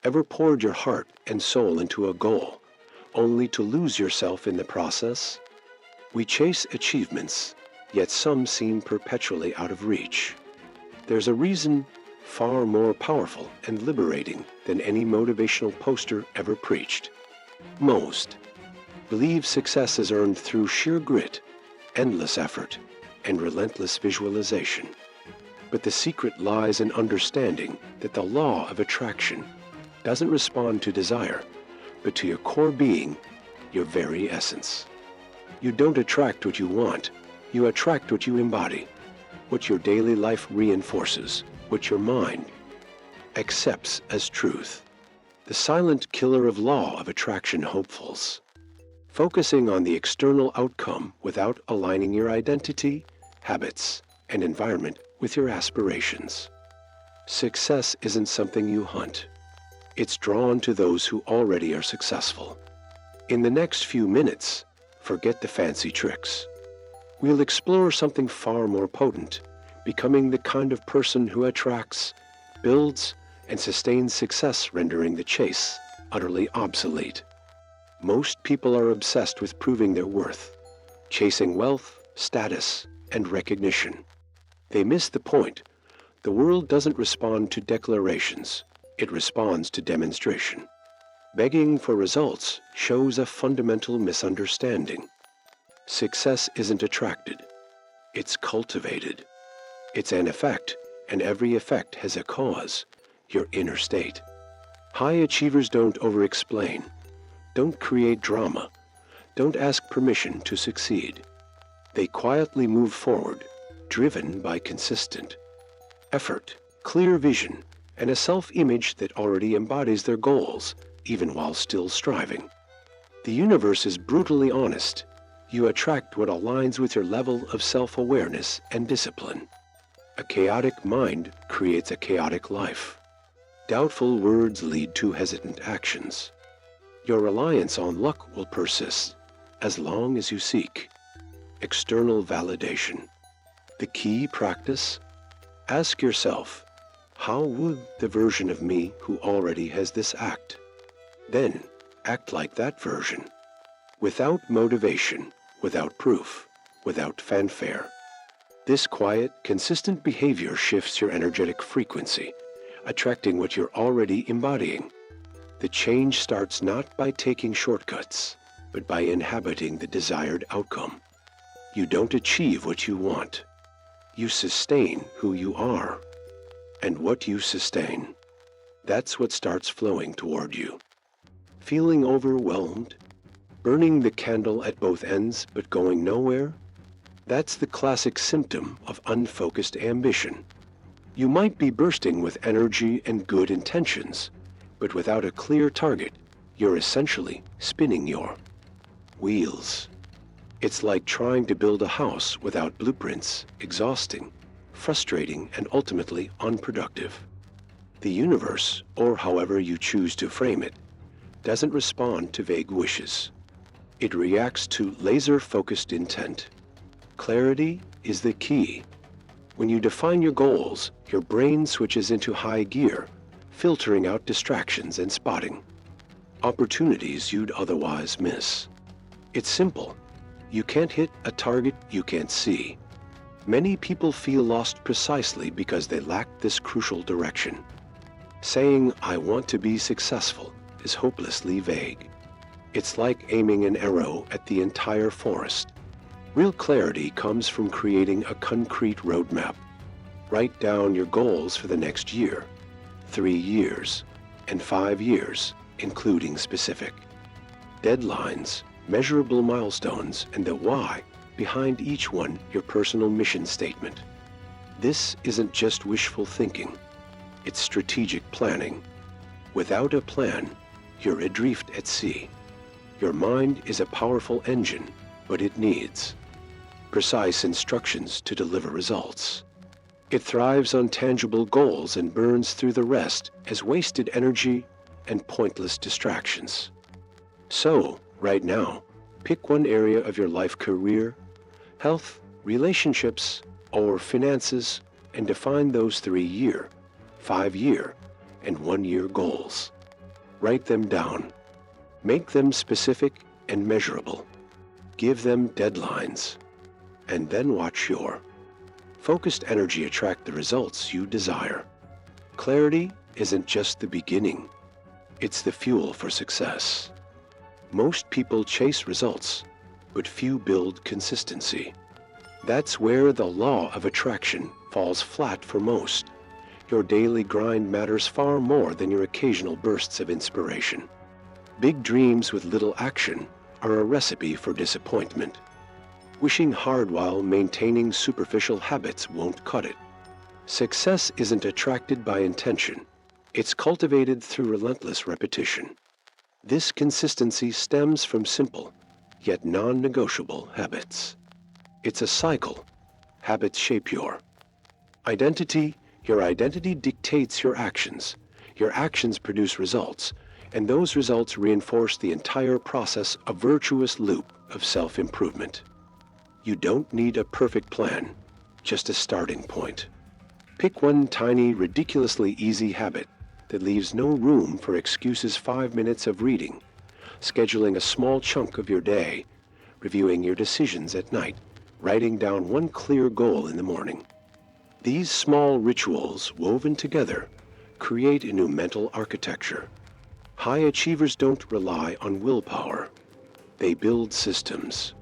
Ever poured your heart and soul into a goal, only to lose yourself in the process? We chase achievements, yet some seem perpetually out of reach. There's a reason far more powerful and liberating than any motivational poster ever preached. Most believe success is earned through sheer grit, endless effort, and relentless visualization. But the secret lies in understanding that the law of attraction doesn't respond to desire, but to your core being, your very essence. You don't attract what you want, you attract what you embody, what your daily life reinforces, what your mind accepts as truth. The silent killer of law of attraction hopefuls. Focusing on the external outcome without aligning your identity, habits, and environment with your aspirations. Success isn't something you hunt. It's drawn to those who already are successful. In the next few minutes, forget the fancy tricks. We'll explore something far more potent, becoming the kind of person who attracts, builds, and sustains success, rendering the chase utterly obsolete. Most people are obsessed with proving their worth, chasing wealth, status, and recognition. They miss the point. The world doesn't respond to declarations. It responds to demonstration. Begging for results shows a fundamental misunderstanding. Success isn't attracted. It's cultivated. It's an effect, and every effect has a cause, your inner state. High achievers don't over-explain. Don't create drama. Don't ask permission to succeed. They quietly move forward, driven by consistent effort, clear vision, and a self-image that already embodies their goals, even while still striving. The universe is brutally honest. You attract what aligns with your level of self-awareness and discipline. A chaotic mind creates a chaotic life. Doubtful words lead to hesitant actions. Your reliance on luck will persist as long as you seek external validation. The key practice? Ask yourself, how would the version of me who already has this act? Then, act like that version. Without motivation, without proof, without fanfare. This quiet, consistent behavior shifts your energetic frequency, attracting what you're already embodying. The change starts not by taking shortcuts, but by inhabiting the desired outcome. You don't achieve what you want. You sustain who you are. And what you sustain, that's what starts flowing toward you. Feeling overwhelmed? Burning the candle at both ends but going nowhere? That's the classic symptom of unfocused ambition. You might be bursting with energy and good intentions, but without a clear target, you're essentially spinning your wheels. It's like trying to build a house without blueprints, exhausting, frustrating, and ultimately unproductive. The universe, or however you choose to frame it, doesn't respond to vague wishes. It reacts to laser-focused intent. Clarity is the key. When you define your goals, your brain switches into high gear, filtering out distractions and spotting opportunities you'd otherwise miss. It's simple. You can't hit a target you can't see. Many people feel lost precisely because they lack this crucial direction. Saying, "I want to be successful," is hopelessly vague. It's like aiming an arrow at the entire forest. Real clarity comes from creating a concrete roadmap. Write down your goals for the next year, 3 years, and 5 years, including specific deadlines, measurable milestones, and the why behind each one, your personal mission statement. This isn't just wishful thinking. It's strategic planning. Without a plan, you're adrift at sea. Your mind is a powerful engine, but it needs precise instructions to deliver results. It thrives on tangible goals and burns through the rest as wasted energy and pointless distractions. So, right now, pick one area of your life: career, health, relationships, or finances, and define those 3-year, 5-year, and 1-year goals. Write them down. Make them specific and measurable. Give them deadlines. And then watch your focused energy attract the results you desire. Clarity isn't just the beginning. It's the fuel for success. Most people chase results, but few build consistency. That's where the law of attraction falls flat for most. Your daily grind matters far more than your occasional bursts of inspiration. Big dreams with little action are a recipe for disappointment. Wishing hard while maintaining superficial habits won't cut it. Success isn't attracted by intention. It's cultivated through relentless repetition. This consistency stems from simple, yet non-negotiable habits. It's a cycle. Habits shape your identity. Your identity dictates your actions. Your actions produce results, and those results reinforce the entire process, a virtuous loop of self-improvement. You don't need a perfect plan, just a starting point. Pick one tiny, ridiculously easy habit that leaves no room for excuses. 5 minutes of reading, scheduling a small chunk of your day, reviewing your decisions at night, writing down one clear goal in the morning. These small rituals, woven together, create a new mental architecture. High achievers don't rely on willpower. They build systems.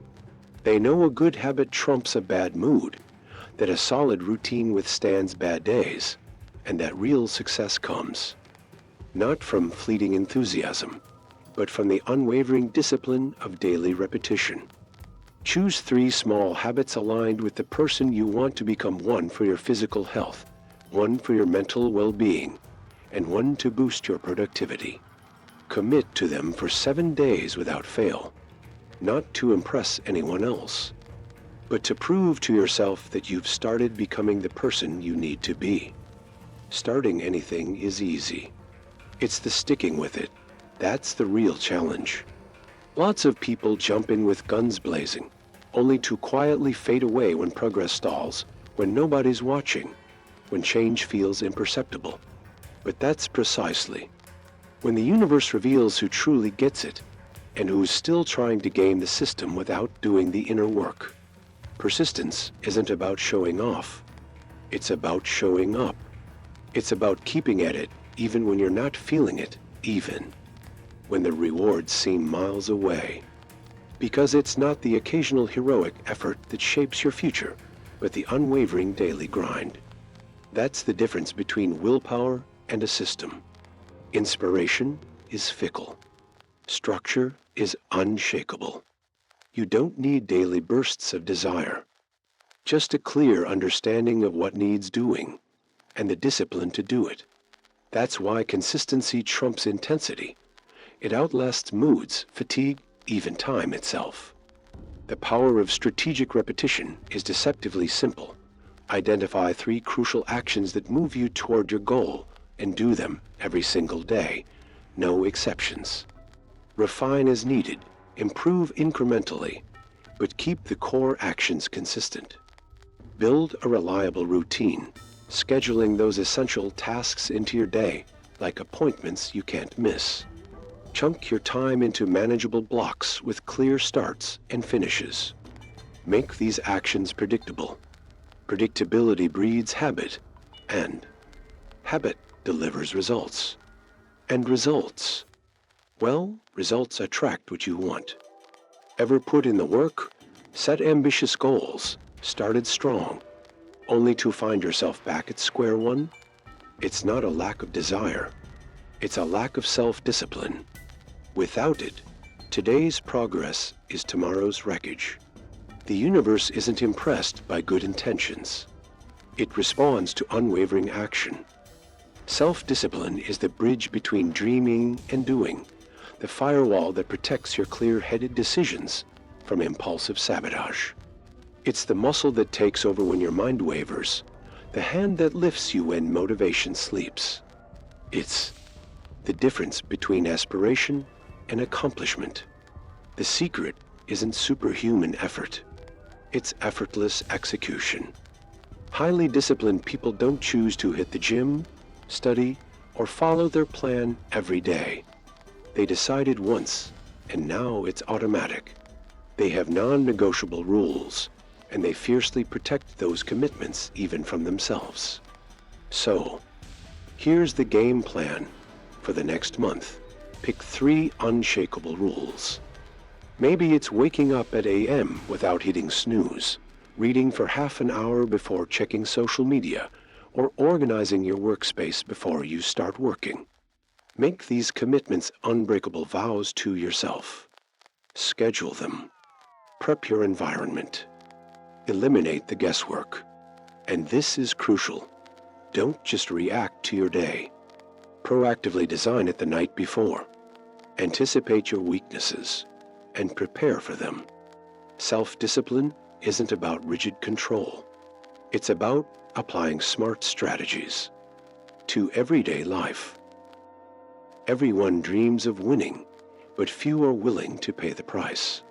They know a good habit trumps a bad mood, that a solid routine withstands bad days, and that real success comes not from fleeting enthusiasm, but from the unwavering discipline of daily repetition. Choose 3 small habits aligned with the person you want to become: 1 for your physical health, 1 for your mental well-being, and 1 to boost your productivity. Commit to them for 7 days without fail, not to impress anyone else, but to prove to yourself that you've started becoming the person you need to be. Starting anything is easy. It's the sticking with it that's the real challenge. Lots of people jump in with guns blazing, only to quietly fade away when progress stalls, when nobody's watching, when change feels imperceptible. But that's precisely when the universe reveals who truly gets it and who's still trying to game the system without doing the inner work. Persistence isn't about showing off. It's about showing up. It's about keeping at it even when you're not feeling it, even when the rewards seem miles away. Because it's not the occasional heroic effort that shapes your future, but the unwavering daily grind. That's the difference between willpower and a system. Inspiration is fickle. Structure is unshakable. You don't need daily bursts of desire, just a clear understanding of what needs doing and the discipline to do it. That's why consistency trumps intensity. It outlasts moods, fatigue, even time itself. The power of strategic repetition is deceptively simple. Identify 3 crucial actions that move you toward your goal and do them every single day, no exceptions. Refine as needed, improve incrementally, but keep the core actions consistent. Build a reliable routine, scheduling those essential tasks into your day like appointments you can't miss. Chunk your time into manageable blocks with clear starts and finishes. Make these actions predictable. Predictability breeds habit, and habit delivers results. And results, well, results attract what you want. Ever put in the work, set ambitious goals, started strong, only to find yourself back at square one? It's not a lack of desire. It's a lack of self-discipline. Without it, today's progress is tomorrow's wreckage. The universe isn't impressed by good intentions. It responds to unwavering action. Self-discipline is the bridge between dreaming and doing, the firewall that protects your clear-headed decisions from impulsive sabotage. It's the muscle that takes over when your mind wavers, the hand that lifts you when motivation sleeps. It's the difference between aspiration and accomplishment. The secret isn't superhuman effort. It's effortless execution. Highly disciplined people don't choose to hit the gym, study, or follow their plan every day. They decided once, and now it's automatic. They have non-negotiable rules, and they fiercely protect those commitments even from themselves. So, here's the game plan for the next month. Pick 3 unshakable rules. Maybe it's waking up at a.m. without hitting snooze, reading for half an hour before checking social media, or organizing your workspace before you start working. Make these commitments unbreakable vows to yourself. Schedule them. Prep your environment. Eliminate the guesswork. And this is crucial. Don't just react to your day. Proactively design it the night before. Anticipate your weaknesses and prepare for them. Self-discipline isn't about rigid control. It's about applying smart strategies to everyday life. Everyone dreams of winning, but few are willing to pay the price.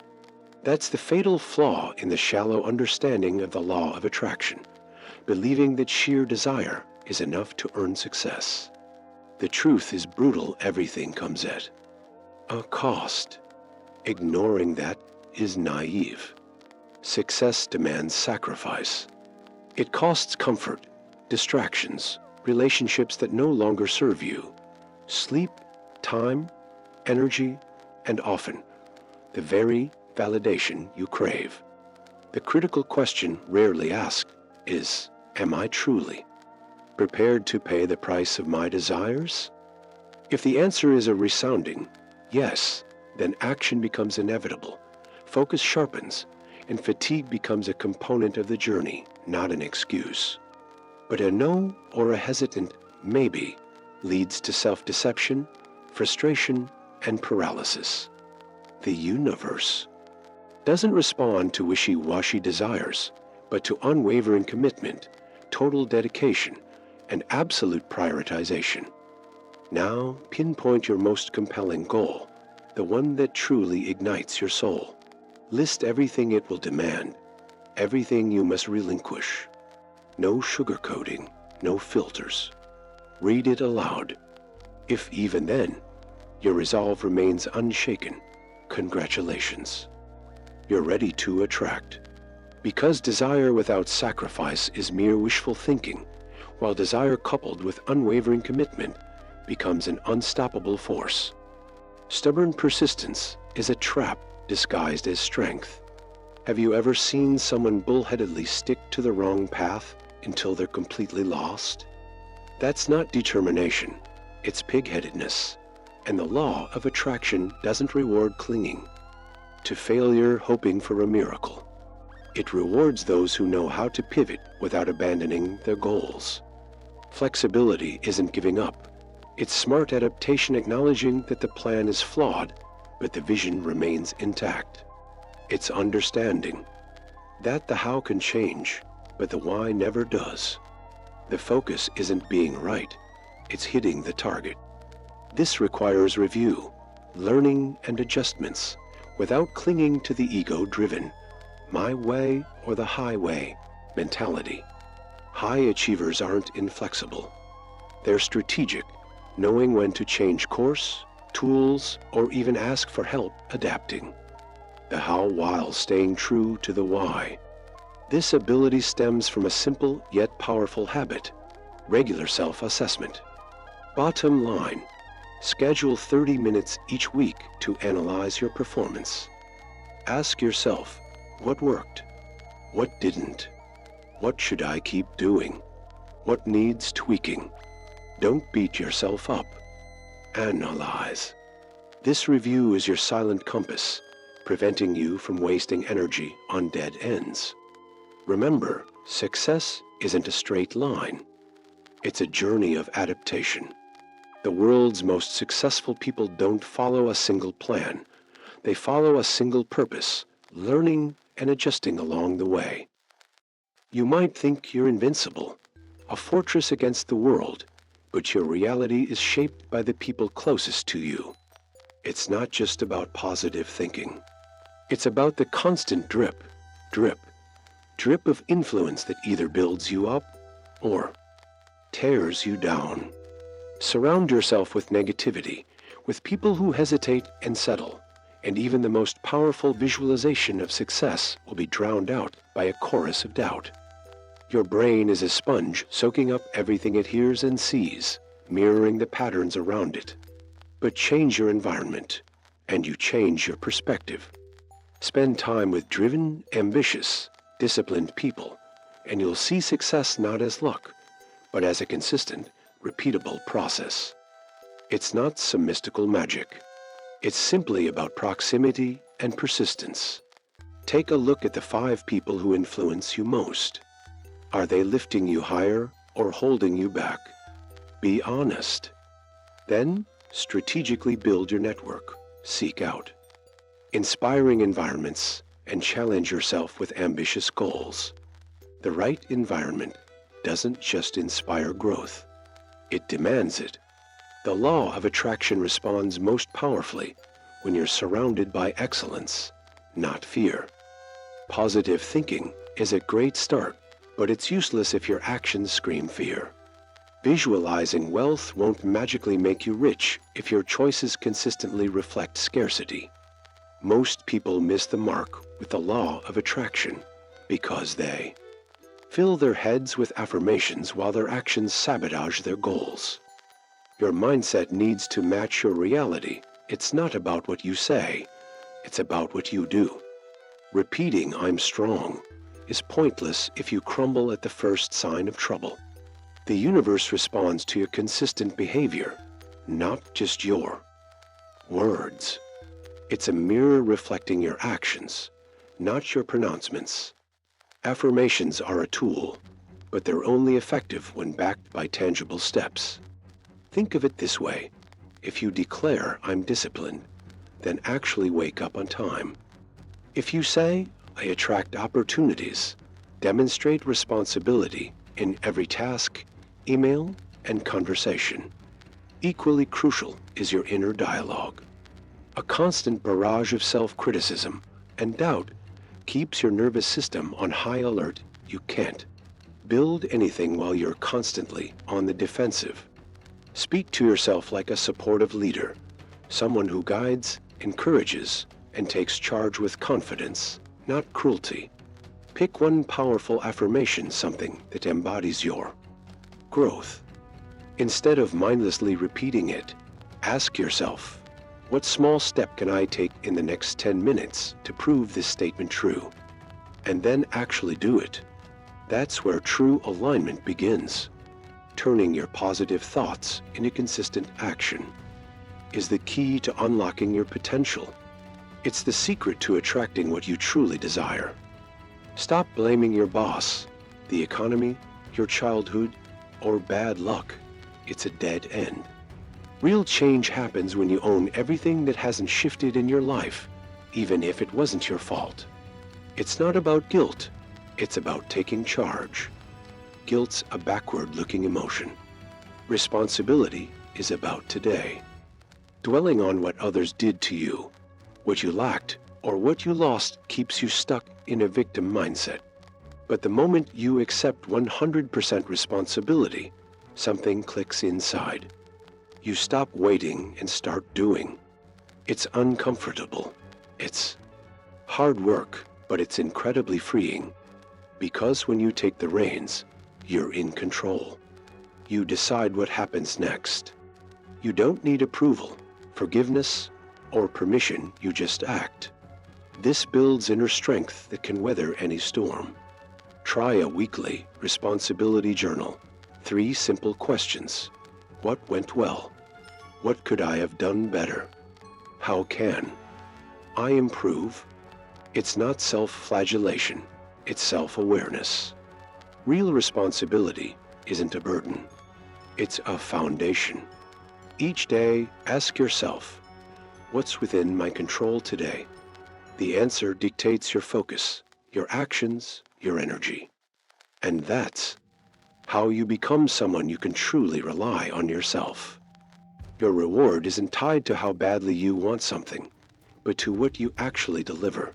That's the fatal flaw in the shallow understanding of the law of attraction, believing that sheer desire is enough to earn success. The truth is brutal. Everything comes at a cost. Ignoring that is naive. Success demands sacrifice. It costs comfort, distractions, relationships that no longer serve you, sleep, time, energy, and often the very validation you crave. The critical question rarely asked is, am I truly prepared to pay the price of my desires? If the answer is a resounding yes, then action becomes inevitable, focus sharpens, and fatigue becomes a component of the journey, not an excuse. But a no or a hesitant maybe leads to self-deception, frustration, and paralysis. The universe doesn't respond to wishy-washy desires, but to unwavering commitment, total dedication, and absolute prioritization. Now, pinpoint your most compelling goal, the one that truly ignites your soul. List everything it will demand, everything you must relinquish. No sugarcoating, no filters. Read it aloud. If even then, your resolve remains unshaken, congratulations. You're ready to attract. Because desire without sacrifice is mere wishful thinking, while desire coupled with unwavering commitment becomes an unstoppable force. Stubborn persistence is a trap disguised as strength. Have you ever seen someone bullheadedly stick to the wrong path until they're completely lost? That's not determination, it's pig-headedness. And the law of attraction doesn't reward clinging to failure hoping for a miracle. It rewards those who know how to pivot without abandoning their goals. Flexibility isn't giving up. It's smart adaptation, acknowledging that the plan is flawed, but the vision remains intact. It's understanding that the how can change, but the why never does. The focus isn't being right, it's hitting the target. This requires review, learning, and adjustments without clinging to the ego-driven, my way or the highway mentality. High achievers aren't inflexible. They're strategic, knowing when to change course, tools, or even ask for help adapting. The how while staying true to the why. This ability stems from a simple yet powerful habit, regular self-assessment. Bottom line, schedule 30 minutes each week to analyze your performance. Ask yourself, what worked? What didn't? What should I keep doing? What needs tweaking? Don't beat yourself up. Analyze. This review is your silent compass, preventing you from wasting energy on dead ends. Remember, success isn't a straight line. It's a journey of adaptation. The world's most successful people don't follow a single plan. They follow a single purpose, learning and adjusting along the way. You might think you're invincible, a fortress against the world, but your reality is shaped by the people closest to you. It's not just about positive thinking. It's about the constant drip of influence that either builds you up or tears you down. Surround yourself with negativity, with people who hesitate and settle, and even the most powerful visualization of success will be drowned out by a chorus of doubt. Your brain is a sponge soaking up everything it hears and sees, mirroring the patterns around it. But change your environment, and you change your perspective. Spend time with driven, ambitious, disciplined people, and you'll see success not as luck, but as a consistent, repeatable process. It's not some mystical magic. It's simply about proximity and persistence. Take a look at the 5 people who influence you most. Are they lifting you higher or holding you back? Be honest. Then, strategically build your network. Seek out inspiring environments and challenge yourself with ambitious goals. The right environment doesn't just inspire growth, it demands it. The law of attraction responds most powerfully when you're surrounded by excellence, not fear. Positive thinking is a great start, but it's useless if your actions scream fear. Visualizing wealth won't magically make you rich if your choices consistently reflect scarcity. Most people miss the mark with the law of attraction because they fill their heads with affirmations while their actions sabotage their goals. Your mindset needs to match your reality. It's not about what you say, it's about what you do. Repeating "I'm strong" is pointless if you crumble at the first sign of trouble. The universe responds to your consistent behavior, not just your words. It's a mirror reflecting your actions, not your pronouncements. Affirmations are a tool, but they're only effective when backed by tangible steps. Think of it this way. If you declare "I'm disciplined," then actually wake up on time. If you say "I attract opportunities," demonstrate responsibility in every task, email, and conversation. Equally crucial is your inner dialogue. A constant barrage of self-criticism and doubt keeps your nervous system on high alert. You can't build anything while you're constantly on the defensive. Speak to yourself like a supportive leader, someone who guides, encourages, and takes charge with confidence, not cruelty. Pick one powerful affirmation, something that embodies your growth. Instead of mindlessly repeating it, ask yourself, what small step can I take in the next 10 minutes to prove this statement true? And then actually do it. That's where true alignment begins. Turning your positive thoughts into consistent action is the key to unlocking your potential. It's the secret to attracting what you truly desire. Stop blaming your boss, the economy, your childhood, or bad luck. It's a dead end. Real change happens when you own everything that hasn't shifted in your life, even if it wasn't your fault. It's not about guilt, it's about taking charge. Guilt's a backward-looking emotion. Responsibility is about today. Dwelling on what others did to you, what you lacked, or what you lost keeps you stuck in a victim mindset. But the moment you accept 100% responsibility, something clicks inside. You stop waiting and start doing. It's uncomfortable. It's hard work, but it's incredibly freeing. Because when you take the reins, you're in control. You decide what happens next. You don't need approval, forgiveness, or permission. You just act. This builds inner strength that can weather any storm. Try a weekly responsibility journal. 3 simple questions. What went well? What could I have done better? How can I improve? It's not self-flagellation, it's self-awareness. Real responsibility isn't a burden, it's a foundation. Each day, ask yourself, what's within my control today? The answer dictates your focus, your actions, your energy. And that's how you become someone you can truly rely on yourself. Your reward isn't tied to how badly you want something, but to what you actually deliver.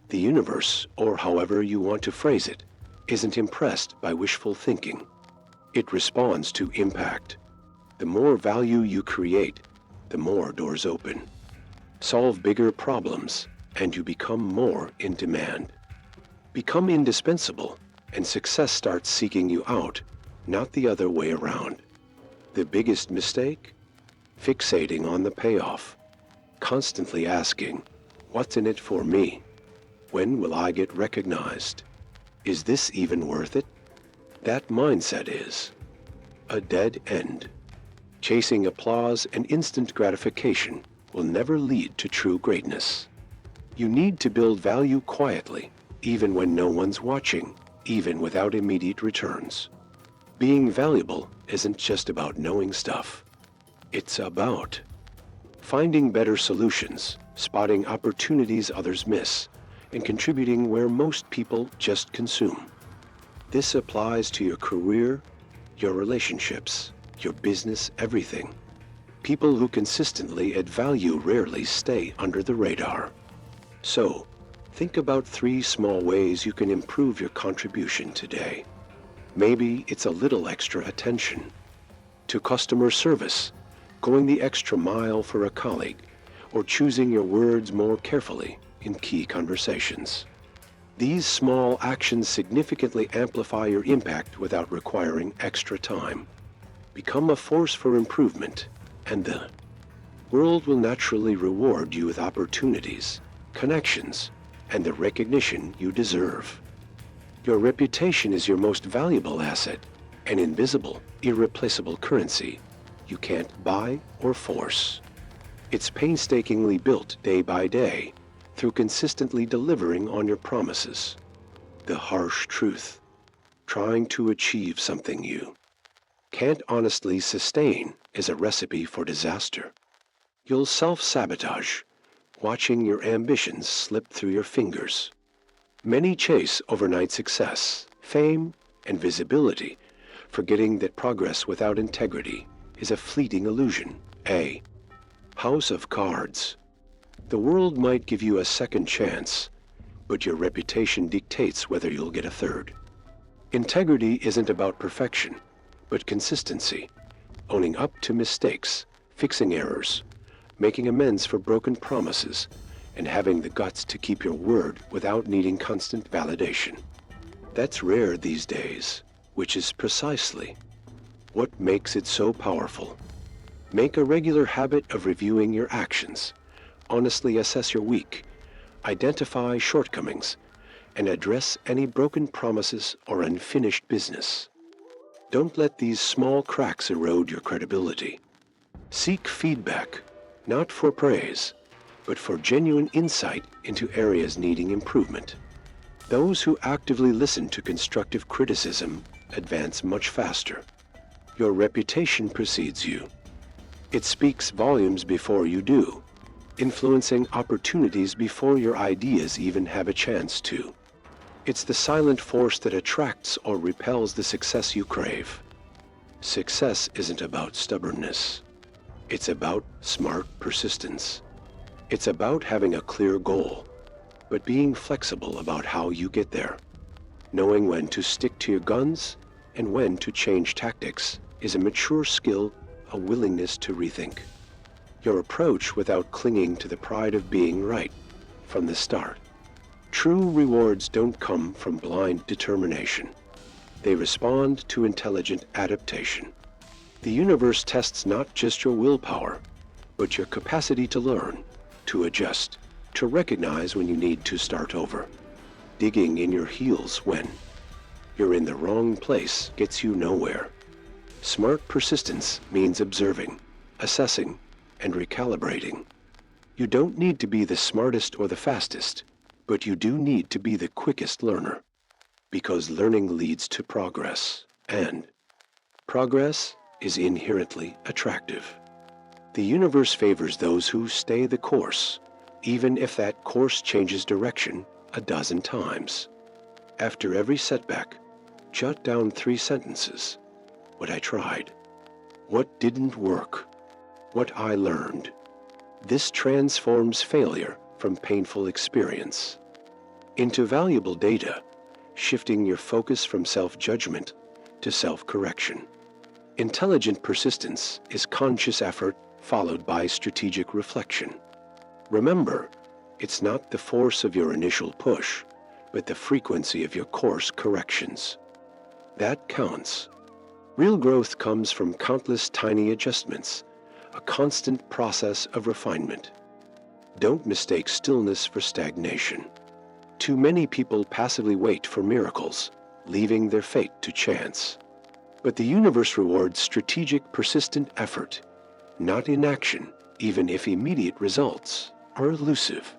The universe, or however you want to phrase it, isn't impressed by wishful thinking. It responds to impact. The more value you create, the more doors open. Solve bigger problems, and you become more in demand. Become indispensable, and success starts seeking you out, not the other way around. The biggest mistake? Fixating on the payoff. Constantly asking, what's in it for me? When will I get recognized? Is this even worth it? That mindset is a dead end. Chasing applause and instant gratification will never lead to true greatness. You need to build value quietly, even when no one's watching, even without immediate returns. Being valuable isn't just about knowing stuff. It's about finding better solutions, spotting opportunities others miss, and contributing where most people just consume. This applies to your career, your relationships, your business, everything. People who consistently add value rarely stay under the radar. So, think about 3 small ways you can improve your contribution today. Maybe it's a little extra attention to customer service, going the extra mile for a colleague, or choosing your words more carefully in key conversations. These small actions significantly amplify your impact without requiring extra time. Become a force for improvement, and the world will naturally reward you with opportunities, connections, and the recognition you deserve. Your reputation is your most valuable asset, an invisible, irreplaceable currency you can't buy or force. It's painstakingly built day by day through consistently delivering on your promises. The harsh truth: trying to achieve something you can't honestly sustain is a recipe for disaster. You'll self-sabotage, watching your ambitions slip through your fingers. Many chase overnight success, fame, and visibility, forgetting that progress without integrity is a fleeting illusion. A house of cards. The world might give you a second chance, but your reputation dictates whether you'll get a third. Integrity isn't about perfection, but consistency, owning up to mistakes, fixing errors, making amends for broken promises, and having the guts to keep your word without needing constant validation. That's rare these days, which is precisely what makes it so powerful. Make a regular habit of reviewing your actions, honestly assess your week, identify shortcomings, and address any broken promises or unfinished business. Don't let these small cracks erode your credibility. Seek feedback, not for praise, but for genuine insight into areas needing improvement. Those who actively listen to constructive criticism advance much faster. Your reputation precedes you. It speaks volumes before you do, influencing opportunities before your ideas even have a chance to. It's the silent force that attracts or repels the success you crave. Success isn't about stubbornness. It's about smart persistence. It's about having a clear goal, but being flexible about how you get there. Knowing when to stick to your guns and when to change tactics is a mature skill, a willingness to rethink your approach without clinging to the pride of being right from the start. True rewards don't come from blind determination. They respond to intelligent adaptation. The universe tests not just your willpower, but your capacity to learn, to adjust, to recognize when you need to start over. Digging in your heels when you're in the wrong place gets you nowhere. Smart persistence means observing, assessing, and recalibrating. You don't need to be the smartest or the fastest, but you do need to be the quickest learner, because learning leads to progress, and progress is inherently attractive. The universe favors those who stay the course, even if that course changes direction a dozen times. After every setback, jot down 3 sentences. What I tried, what didn't work, what I learned. This transforms failure from painful experience into valuable data, shifting your focus from self-judgment to self-correction. Intelligent persistence is conscious effort followed by strategic reflection. Remember, it's not the force of your initial push, but the frequency of your course corrections. That counts. Real growth comes from countless tiny adjustments, a constant process of refinement. Don't mistake stillness for stagnation. Too many people passively wait for miracles, leaving their fate to chance. But the universe rewards strategic, persistent effort, not inaction, even if immediate results are elusive.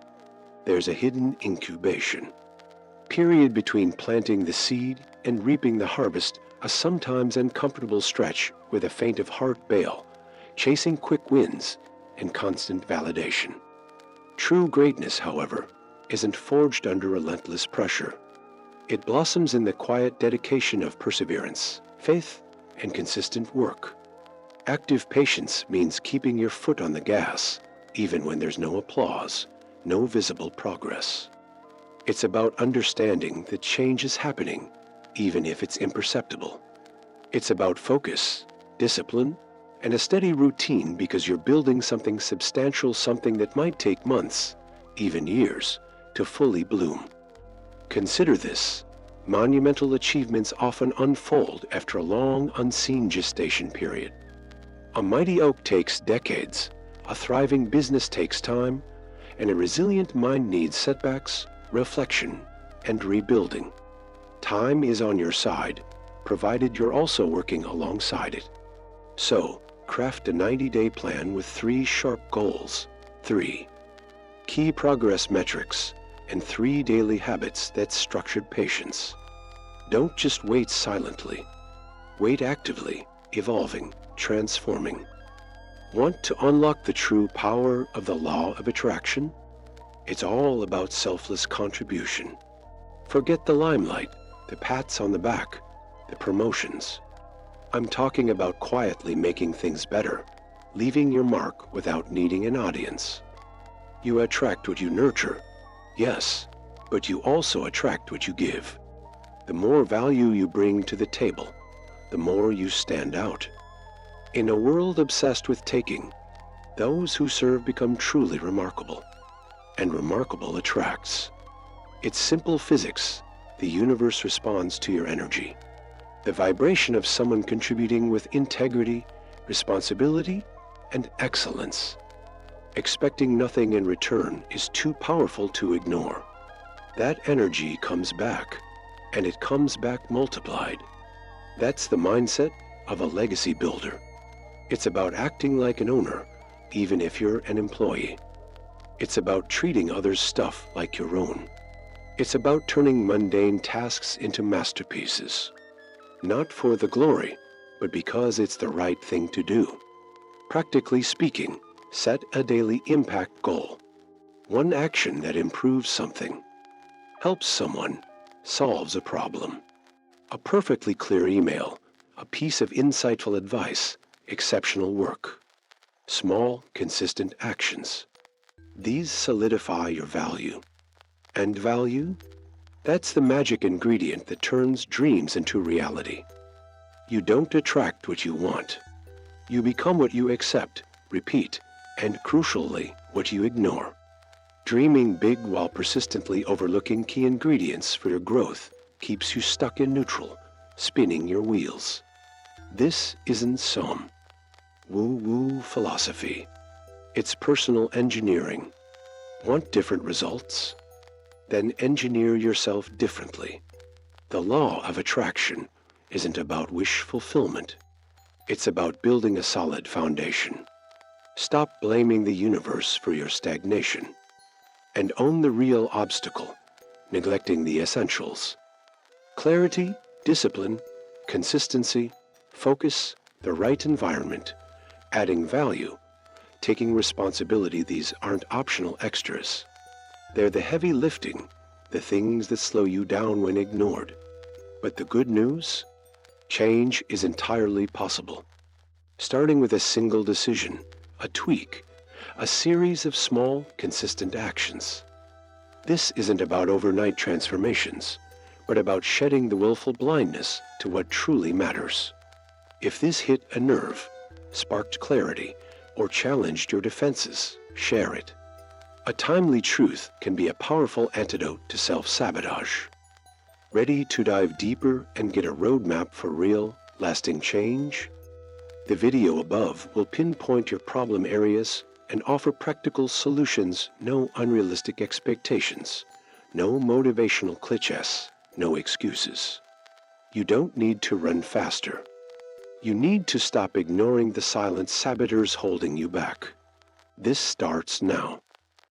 There's a hidden incubation period between planting the seed and reaping the harvest, a sometimes uncomfortable stretch with a feint of heart bale, chasing quick wins and constant validation. True greatness, however, isn't forged under relentless pressure. It blossoms in the quiet dedication of perseverance, faith, and consistent work. Active patience means keeping your foot on the gas, even when there's no applause, no visible progress. It's about understanding that change is happening, even if it's imperceptible. It's about focus, discipline, and a steady routine because you're building something substantial, something that might take months, even years, to fully bloom. Consider this. Monumental achievements often unfold after a long, unseen gestation period. A mighty oak takes decades, a thriving business takes time, and a resilient mind needs setbacks, reflection, and rebuilding. Time is on your side, provided you're also working alongside it. So, craft a 90-day plan with 3 sharp goals, 3 key progress metrics, and 3 daily habits that's structured patience. Don't just wait silently. Wait actively, evolving, transforming. Want to unlock the true power of the law of attraction? It's all about selfless contribution. Forget the limelight, the pats on the back, the promotions. I'm talking about quietly making things better, leaving your mark without needing an audience. You attract what you nurture, yes, but you also attract what you give. The more value you bring to the table, the more you stand out. In a world obsessed with taking, those who serve become truly remarkable. And remarkable attracts. It's simple physics. The universe responds to your energy. The vibration of someone contributing with integrity, responsibility, and excellence. Expecting nothing in return is too powerful to ignore. That energy comes back, and it comes back multiplied. That's the mindset of a legacy builder. It's about acting like an owner, even if you're an employee. It's about treating others' stuff like your own. It's about turning mundane tasks into masterpieces. Not for the glory, but because it's the right thing to do. Practically speaking, set a daily impact goal. One action that improves something, helps someone, solves a problem. A perfectly clear email, a piece of insightful advice, exceptional work. Small, consistent actions. These solidify your value. And value? That's the magic ingredient that turns dreams into reality. You don't attract what you want. You become what you accept, repeat, and crucially, what you ignore. Dreaming big while persistently overlooking key ingredients for your growth keeps you stuck in neutral, spinning your wheels. This isn't some woo-woo philosophy. It's personal engineering. Want different results? Then engineer yourself differently. The law of attraction isn't about wish fulfillment. It's about building a solid foundation. Stop blaming the universe for your stagnation and own the real obstacle, neglecting the essentials. Clarity, discipline, consistency, focus, the right environment, adding value, taking responsibility. These aren't optional extras. They're the heavy lifting, the things that slow you down when ignored. But the good news? Change is entirely possible. Starting with a single decision, a tweak, a series of small, consistent actions. This isn't about overnight transformations, but about shedding the willful blindness to what truly matters. If this hit a nerve, sparked clarity, or challenged your defenses, share it. A timely truth can be a powerful antidote to self-sabotage. Ready to dive deeper and get a roadmap for real, lasting change? The video above will pinpoint your problem areas and offer practical solutions, no unrealistic expectations, no motivational cliches, no excuses. You don't need to run faster. You need to stop ignoring the silent saboteurs holding you back. This starts now.